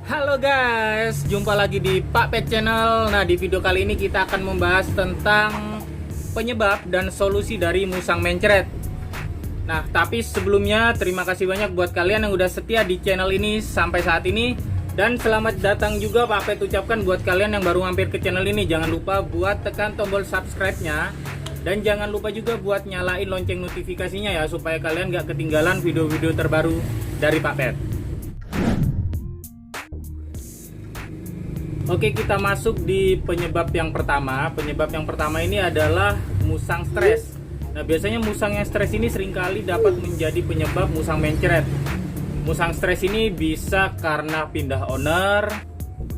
Halo guys, jumpa lagi di Pak Pet Channel. Nah, di video kali ini kita akan membahas tentang penyebab dan solusi dari musang mencret. Nah, tapi sebelumnya terima kasih banyak buat kalian yang udah setia di channel ini sampai saat ini. Dan selamat datang juga Pak Pet ucapkan buat kalian yang baru mampir ke channel ini. Jangan lupa buat tekan tombol subscribe-nya. Dan jangan lupa juga buat nyalain lonceng notifikasinya ya, supaya kalian gak ketinggalan video-video terbaru dari Pak Pet. Oke, kita masuk di penyebab yang pertama. Penyebab yang pertama ini adalah musang stres. Nah, biasanya musang yang stres ini seringkali dapat menjadi penyebab musang mencret. Musang stres ini bisa karena pindah owner,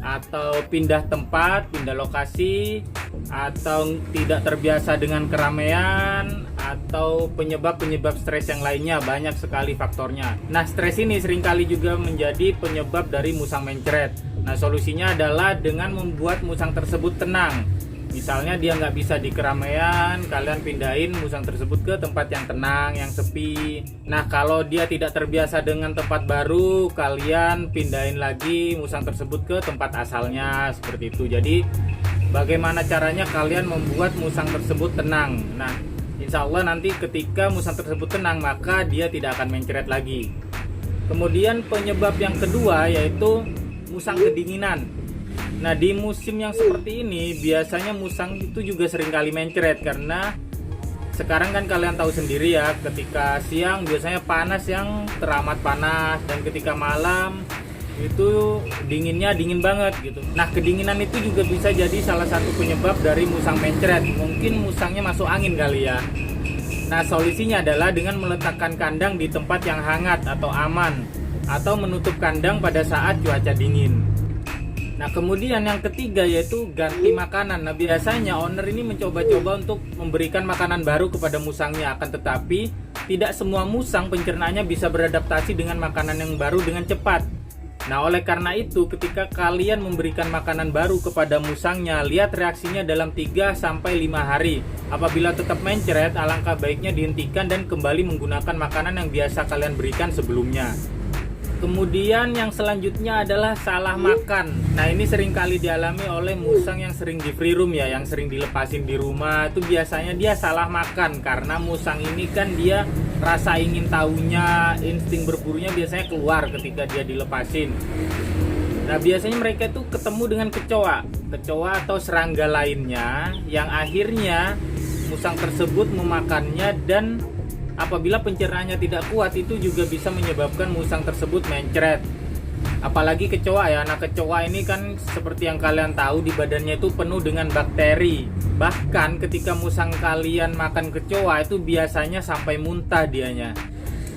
atau pindah tempat, pindah lokasi, atau tidak terbiasa dengan keramaian, atau penyebab-penyebab stres yang lainnya. Banyak sekali faktornya. Nah, stres ini seringkali juga menjadi penyebab dari musang mencret. Nah, solusinya adalah dengan membuat musang tersebut tenang. Misalnya dia nggak bisa di keramaian, kalian pindahin musang tersebut ke tempat yang tenang, yang sepi. Nah, kalau dia tidak terbiasa dengan tempat baru, kalian pindahin lagi musang tersebut ke tempat asalnya, seperti itu. Jadi, bagaimana caranya kalian membuat musang tersebut tenang? Nah, insya Allah nanti ketika musang tersebut tenang, maka dia tidak akan mencret lagi. Kemudian penyebab yang kedua yaitu musang kedinginan. Nah, di musim yang seperti ini biasanya musang itu juga seringkali mencret, karena sekarang kan kalian tahu sendiri ya, ketika siang biasanya panas yang teramat panas, dan ketika malam itu dinginnya dingin banget gitu. Nah, kedinginan itu juga bisa jadi salah satu penyebab dari musang mencret. Mungkin musangnya masuk angin kali ya. Nah, solusinya adalah dengan meletakkan kandang di tempat yang hangat atau aman, atau menutup kandang pada saat cuaca dingin. Nah, kemudian yang ketiga yaitu ganti makanan. Nah, biasanya owner ini mencoba-coba untuk memberikan makanan baru kepada musangnya, akan tetapi tidak semua musang pencernaannya bisa beradaptasi dengan makanan yang baru dengan cepat. Nah, oleh karena itu ketika kalian memberikan makanan baru kepada musangnya, lihat reaksinya dalam 3-5 hari. Apabila tetap mencret, alangkah baiknya dihentikan dan kembali menggunakan makanan yang biasa kalian berikan sebelumnya. Kemudian yang selanjutnya adalah salah makan. Nah, ini seringkali dialami oleh musang yang sering di free roam ya, yang sering dilepasin di rumah. Itu biasanya dia salah makan, karena musang ini kan dia rasa ingin tahunya, insting berburunya biasanya keluar ketika dia dilepasin. Nah, biasanya mereka itu ketemu dengan kecoa atau serangga lainnya, yang akhirnya musang tersebut memakannya, dan apabila pencernaannya tidak kuat itu juga bisa menyebabkan musang tersebut mencret. Apalagi kecoa ya. Nah, kecoa ini kan seperti yang kalian tahu, di badannya itu penuh dengan bakteri. Bahkan ketika musang kalian makan kecoa itu biasanya sampai muntah dianya.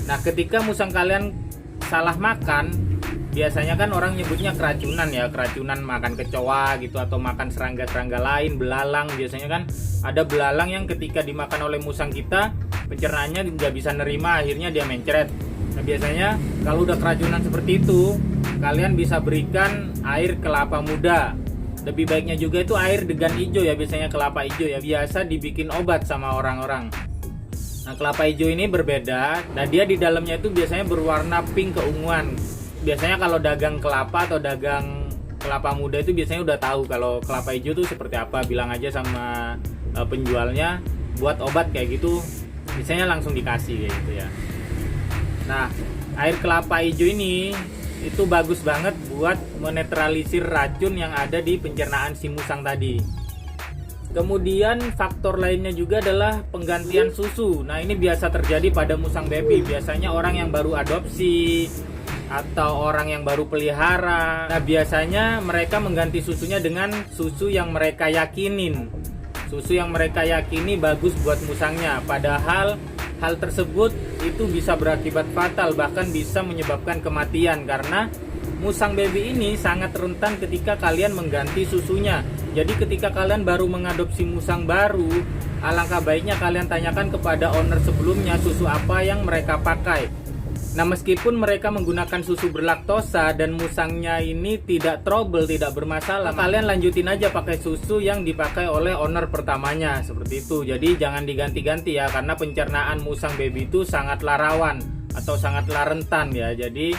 Nah, ketika musang kalian salah makan, biasanya kan orang nyebutnya keracunan ya, keracunan makan kecoa gitu, atau makan serangga-serangga lain, belalang. Biasanya kan ada belalang yang ketika dimakan oleh musang kita, pencernaannya nggak bisa nerima, akhirnya dia mencret. Nah, biasanya kalau udah keracunan seperti itu, kalian bisa berikan air kelapa muda. Lebih baiknya juga itu air degan hijau ya, biasanya kelapa hijau ya, biasa dibikin obat sama orang-orang. Nah, kelapa hijau ini berbeda. Nah, dia di dalamnya itu biasanya berwarna pink keunguan. Biasanya kalau dagang kelapa atau dagang kelapa muda itu biasanya udah tahu kalau kelapa hijau itu seperti apa. Bilang aja sama penjualnya buat obat kayak gitu, biasanya langsung dikasih kayak gitu ya. Nah, air kelapa hijau ini itu bagus banget buat menetralisir racun yang ada di pencernaan si musang tadi. Kemudian faktor lainnya juga adalah penggantian susu. Nah, ini biasa terjadi pada musang baby. Biasanya orang yang baru adopsi atau orang yang baru pelihara. Nah, biasanya mereka mengganti susunya dengan susu yang mereka yakinin. Susu yang mereka yakini bagus buat musangnya, padahal hal tersebut itu bisa berakibat fatal, bahkan bisa menyebabkan kematian, karena musang baby ini sangat rentan ketika kalian mengganti susunya. Jadi ketika kalian baru mengadopsi musang baru, alangkah baiknya kalian tanyakan kepada owner sebelumnya susu apa yang mereka pakai. Nah, meskipun mereka menggunakan susu berlaktosa dan musangnya ini tidak trouble, tidak bermasalah, kalian lanjutin aja pakai susu yang dipakai oleh owner pertamanya, seperti itu. Jadi jangan diganti-ganti ya, karena pencernaan musang baby itu sangatlah rawan atau sangatlah rentan ya. Jadi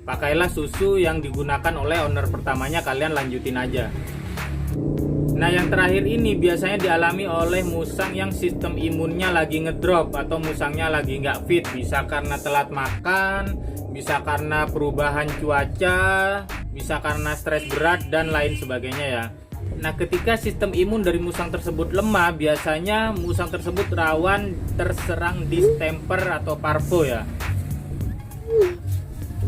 pakailah susu yang digunakan oleh owner pertamanya, kalian lanjutin aja. Nah, yang terakhir ini biasanya dialami oleh musang yang sistem imunnya lagi ngedrop atau musangnya lagi nggak fit. Bisa karena telat makan, bisa karena perubahan cuaca, bisa karena stres berat, dan lain sebagainya ya. Nah, ketika sistem imun dari musang tersebut lemah, biasanya musang tersebut rawan terserang distemper atau parvo ya.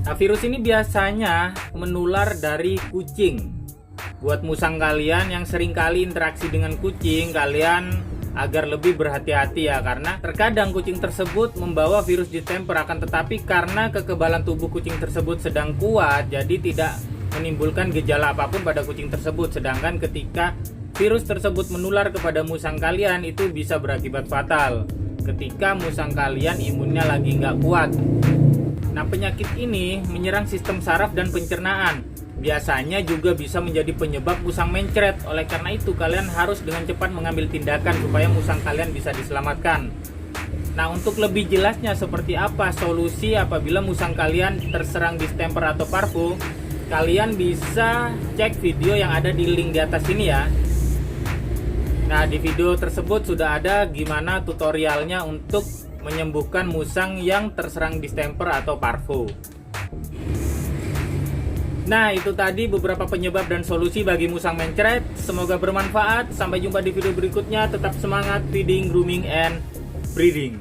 Nah, virus ini biasanya menular dari kucing. Buat musang kalian yang sering kali interaksi dengan kucing, kalian agar lebih berhati-hati ya, karena terkadang kucing tersebut membawa virus distemper, akan tetapi karena kekebalan tubuh kucing tersebut sedang kuat, jadi tidak menimbulkan gejala apapun pada kucing tersebut. Sedangkan ketika virus tersebut menular kepada musang kalian, itu bisa berakibat fatal ketika musang kalian imunnya lagi nggak kuat. Nah, penyakit ini menyerang sistem saraf dan pencernaan. Biasanya juga bisa menjadi penyebab musang mencret. Oleh karena itu, kalian harus dengan cepat mengambil tindakan supaya musang kalian bisa diselamatkan. Nah, untuk lebih jelasnya seperti apa solusi apabila musang kalian terserang distemper atau parvo, kalian bisa cek video yang ada di link di atas ini ya. Nah, di video tersebut sudah ada gimana tutorialnya untuk menyembuhkan musang yang terserang distemper atau parvo. Nah, itu tadi beberapa penyebab dan solusi bagi musang mencret. Semoga bermanfaat. Sampai jumpa di video berikutnya. Tetap semangat feeding, grooming, and breeding.